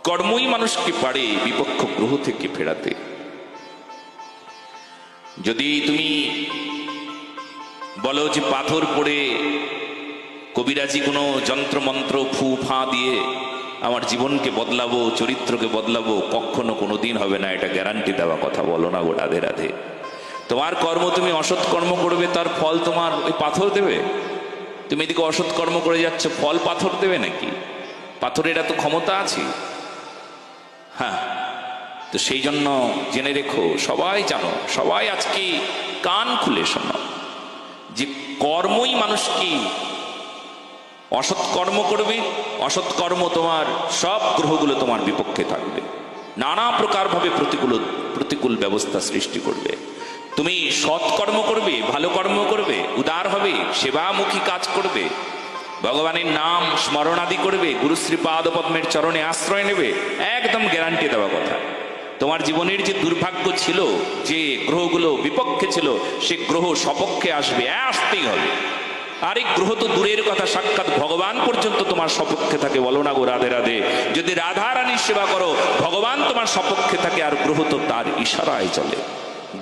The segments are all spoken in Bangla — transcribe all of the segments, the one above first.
কর্মই মানুষকে পারে বিপক্ষ গ্রহ থেকে ফেরাতে। যদি তুমি বলো যে পাথর পড়ে কবিরাজি কোনো যন্ত্রমন্ত্র ফু ফা দিয়ে আমার জীবনকে বদলাবো, চরিত্রকে বদলাবো, কখনো কোনোদিন হবে না, এটা গ্যারান্টি দেওয়া কথা। বলো না গো রাধে রাধে। তোমার কর্ম, তুমি অসৎ কর্ম করবে, তার ফল তোমার ওই পাথর দেবে? তুমি এদিকে অসৎ কর্ম করে যাচ্ছ, ফল পাথর দেবে নাকি? পাথরের এত ক্ষমতা আছে? হ্যাঁ, তো সেই জন্য জেনে রেখো, সবাই জানো, সবাই আজকে কান খুলে শোনো যে কর্মই মানুষকে, অসৎ কর্ম করবে, অসৎ কর্ম তোমার সব গ্রহগুলো তোমার বিপক্ষে থাকবে, নানা প্রকার ভাবে প্রতিকূল ব্যবস্থা সৃষ্টি করবে। তুমি সৎ কর্ম করবে, ভালো কর্ম করবে, উদার হবে, সেবামুখী কাজ করবে, ভগবানের নাম স্মরণাদি করবে, গুরুশ্রী পাদ পদ্মের চরণে আশ্রয় নেবে, একদম গ্যারান্টি দেওয়া কথা। তোমার জীবনের যে দুর্ভাগ্য ছিল, যে গ্রহগুলো বিপক্ষে ছিল, সে গ্রহ সপক্ষে আসবে, আসতেই হবে। আরেক গ্রহ তো দূরের কথা, সাক্ষাৎ ভগবান পর্যন্ত তোমার সপক্ষে থাকে। বলো না গো রাধে রাধে। যদি রাধা রানীর সেবা করো, ভগবান তোমার সপক্ষে থাকে, আর গ্রহ তো তার ইশারায় চলে।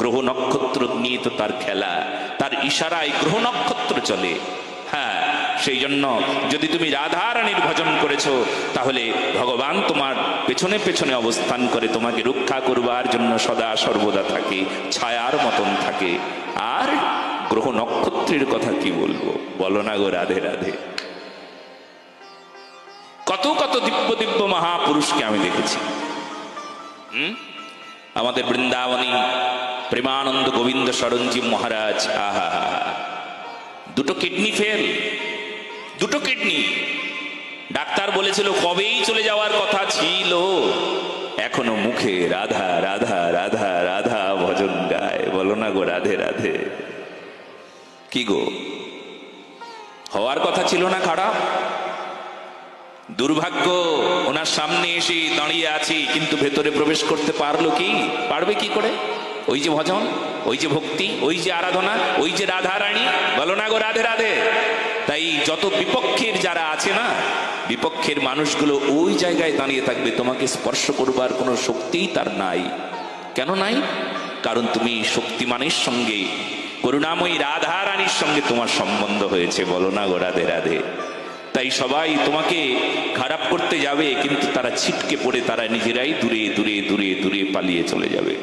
গ্রহ নক্ষত্র নিয়ে তো তার খেলা, তার ইশারায় গ্রহ নক্ষত্র চলে। হ্যাঁ, সেই জন্য যদি তুমি রাধা রানীর ভজন করেছো, তাহলে ভগবান তোমার পেছনে পেছনে অবস্থান করে তোমাকে রক্ষা করবার জন্য সদা সর্বদা থাকে, ছায়ার মতন থাকে। আর গ্রহ নক্ষত্রের কথা কি বলবো, বলো না গো রাধে রাধে। কত কত দিব্য দিব্য মহাপুরুষকে আমি দেখেছি। আমাদের বৃন্দাবনী প্রেমানন্দ গোবিন্দ শরণজি মহারাজ, আহা, দুটো কিডনি ফেল, দুটো কিডনি। ডাক্তার বলেছিল কবেই চলে যাওয়ার কথা ছিল, এখনো মুখে রাধা রাধা রাধা রাধা ভজন গায়। বলো না গো রাধে রাধে। কি গো, হওয়ার কথা ছিল না খারাপ? দুর্ভাগ্য, ওনার সামনে এসে দাঁড়িয়ে আছি, কিন্তু ভেতরে প্রবেশ করতে পারলো কি? পারবে কি করে? ওই যে ভজন, ওই যে ভক্তি, ওই যে আরাধনা, ওই যে রাধা রানী। বলো না গো রাধে রাধে। তাই যত বিপক্ষের যারা আছে না, বিপক্ষের মানুষগুলো ওই জায়গায় দাঁড়িয়ে থাকবে, তোমাকে স্পর্শ করবার কোনো শক্তিই তার নাই। কেন নাই? কারণ তুমি শক্তিমানের সঙ্গে, করুণাময়ী রাধা রানীর সঙ্গে তোমার সম্বন্ধ হয়েছে। বলো না গো রাধে রাধে। তাই সবাই তোমাকে খারাপ করতে যাবে, কিন্তু তারা ছিটকে পড়ে তারা নিজেরাই দূরে দূরে দূরে দূরে পালিয়ে চলে যাবে।